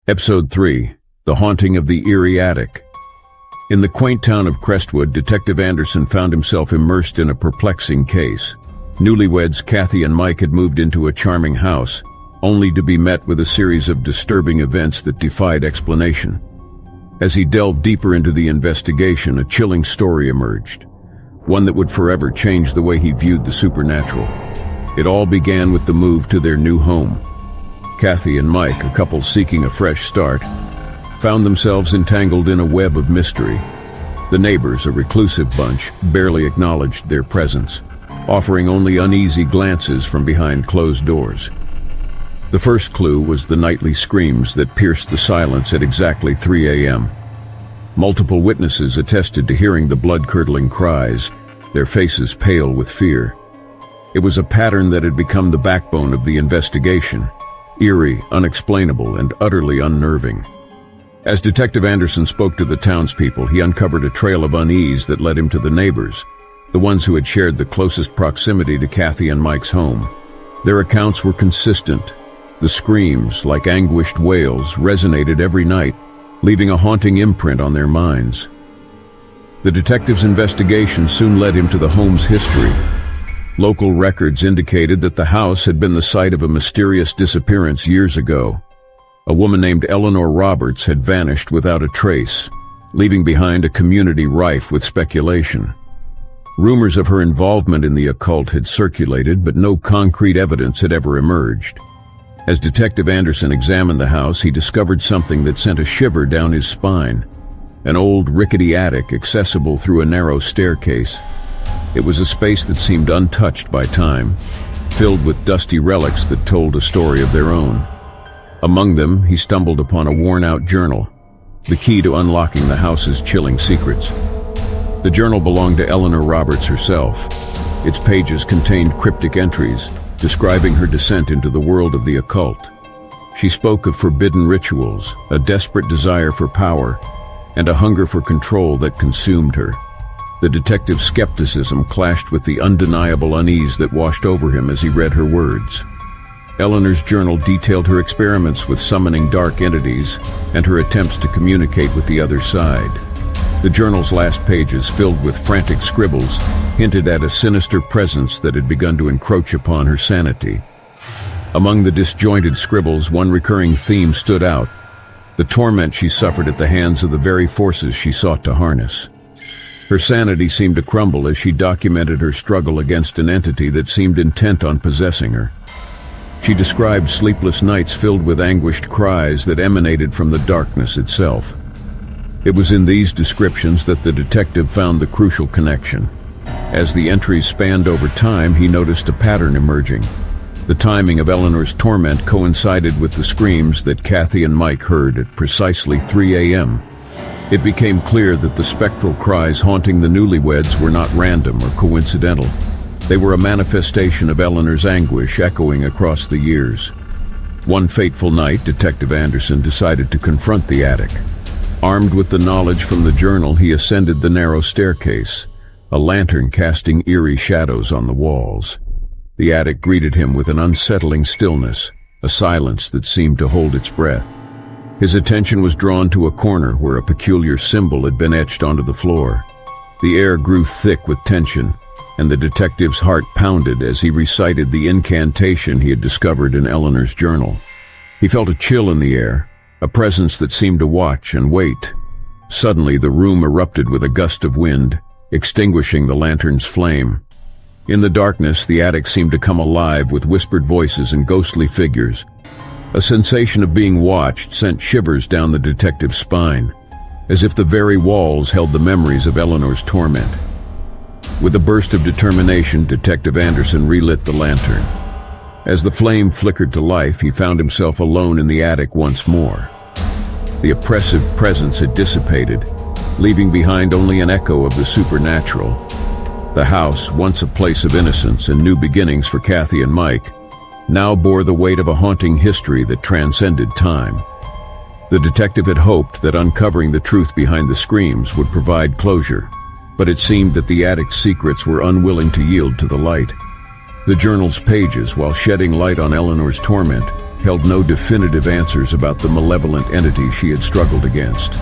Episode 3. The Haunting of the Eerie Attic. In the quaint town of Crestwood, Detective Anderson found himself immersed in a perplexing case. Newlyweds Kathy and Mike had moved into a charming house, only to be met with a series of disturbing events that defied explanation. As he delved deeper into the investigation, a chilling story emerged, one that would forever change the way he viewed the supernatural. It all began with the move to their new home. Kathy and Mike, a couple seeking a fresh start, found themselves entangled in a web of mystery. The neighbors, a reclusive bunch, barely acknowledged their presence, offering only uneasy glances from behind closed doors. The first clue was the nightly screams that pierced the silence at exactly 3 a.m. Multiple witnesses attested to hearing the blood-curdling cries, their faces pale with fear. It was a pattern that had become the backbone of the investigation. Eerie, unexplainable, and utterly unnerving. As Detective Anderson spoke to the townspeople, he uncovered a trail of unease that led him to the neighbors, the ones who had shared the closest proximity to Kathy and Mike's home. Their accounts were consistent. The screams, like anguished wails, resonated every night, leaving a haunting imprint on their minds. The detective's investigation soon led him to the home's history. Local records indicated that the house had been the site of a mysterious disappearance years ago. A woman named Eleanor Roberts had vanished without a trace, leaving behind a community rife with speculation. Rumors of her involvement in the occult had circulated, but no concrete evidence had ever emerged. As Detective Anderson examined the house, he discovered something that sent a shiver down his spine. An old, rickety attic accessible through a narrow staircase. It was a space that seemed untouched by time, filled with dusty relics that told a story of their own. Among them, he stumbled upon a worn-out journal, the key to unlocking the house's chilling secrets. The journal belonged to Eleanor Roberts herself. Its pages contained cryptic entries, describing her descent into the world of the occult. She spoke of forbidden rituals, a desperate desire for power, and a hunger for control that consumed her. The detective's skepticism clashed with the undeniable unease that washed over him as he read her words. Eleanor's journal detailed her experiments with summoning dark entities and her attempts to communicate with the other side. The journal's last pages, filled with frantic scribbles, hinted at a sinister presence that had begun to encroach upon her sanity. Among the disjointed scribbles, one recurring theme stood out: the torment she suffered at the hands of the very forces she sought to harness. Her sanity seemed to crumble as she documented her struggle against an entity that seemed intent on possessing her. She described sleepless nights filled with anguished cries that emanated from the darkness itself. It was in these descriptions that the detective found the crucial connection. As the entries spanned over time, he noticed a pattern emerging. The timing of Eleanor's torment coincided with the screams that Kathy and Mike heard at precisely 3 a.m. It became clear that the spectral cries haunting the newlyweds were not random or coincidental. They were a manifestation of Eleanor's anguish echoing across the years. One fateful night, Detective Anderson decided to confront the attic. Armed with the knowledge from the journal, he ascended the narrow staircase, a lantern casting eerie shadows on the walls. The attic greeted him with an unsettling stillness, a silence that seemed to hold its breath. His attention was drawn to a corner where a peculiar symbol had been etched onto the floor. The air grew thick with tension, and the detective's heart pounded as he recited the incantation he had discovered in Eleanor's journal. He felt a chill in the air, a presence that seemed to watch and wait. Suddenly, the room erupted with a gust of wind, extinguishing the lantern's flame. In the darkness, the attic seemed to come alive with whispered voices and ghostly figures. A sensation of being watched sent shivers down the detective's spine, as if the very walls held the memories of Eleanor's torment. With a burst of determination, Detective Anderson relit the lantern. As the flame flickered to life, he found himself alone in the attic once more. The oppressive presence had dissipated, leaving behind only an echo of the supernatural. The house, once a place of innocence and new beginnings for Kathy and Mike, now bore the weight of a haunting history that transcended time. The detective had hoped that uncovering the truth behind the screams would provide closure, but it seemed that the attic's secrets were unwilling to yield to the light. The journal's pages, while shedding light on Eleanor's torment, held no definitive answers about the malevolent entity she had struggled against.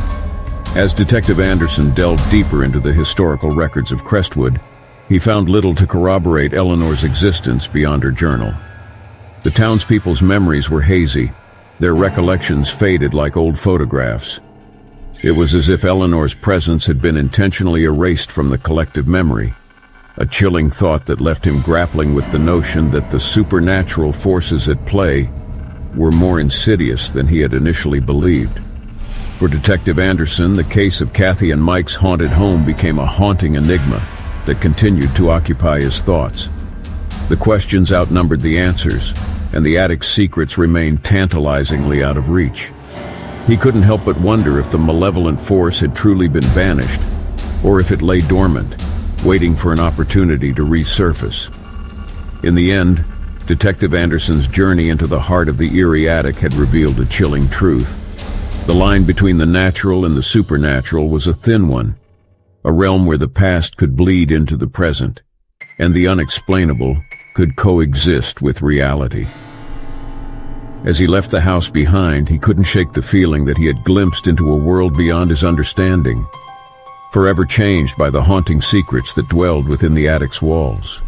As Detective Anderson delved deeper into the historical records of Crestwood, he found little to corroborate Eleanor's existence beyond her journal. The townspeople's memories were hazy, their recollections faded like old photographs. It was as if Eleanor's presence had been intentionally erased from the collective memory, a chilling thought that left him grappling with the notion that the supernatural forces at play were more insidious than he had initially believed. For Detective Anderson, the case of Kathy and Mike's haunted home became a haunting enigma that continued to occupy his thoughts. The questions outnumbered the answers, and the attic's secrets remained tantalizingly out of reach. He couldn't help but wonder if the malevolent force had truly been banished, or if it lay dormant, waiting for an opportunity to resurface. In the end, Detective Anderson's journey into the heart of the Eerie Attic had revealed a chilling truth. The line between the natural and the supernatural was a thin one, a realm where the past could bleed into the present, and the unexplainable could coexist with reality. As he left the house behind, he couldn't shake the feeling that he had glimpsed into a world beyond his understanding, forever changed by the haunting secrets that dwelled within the attic's walls.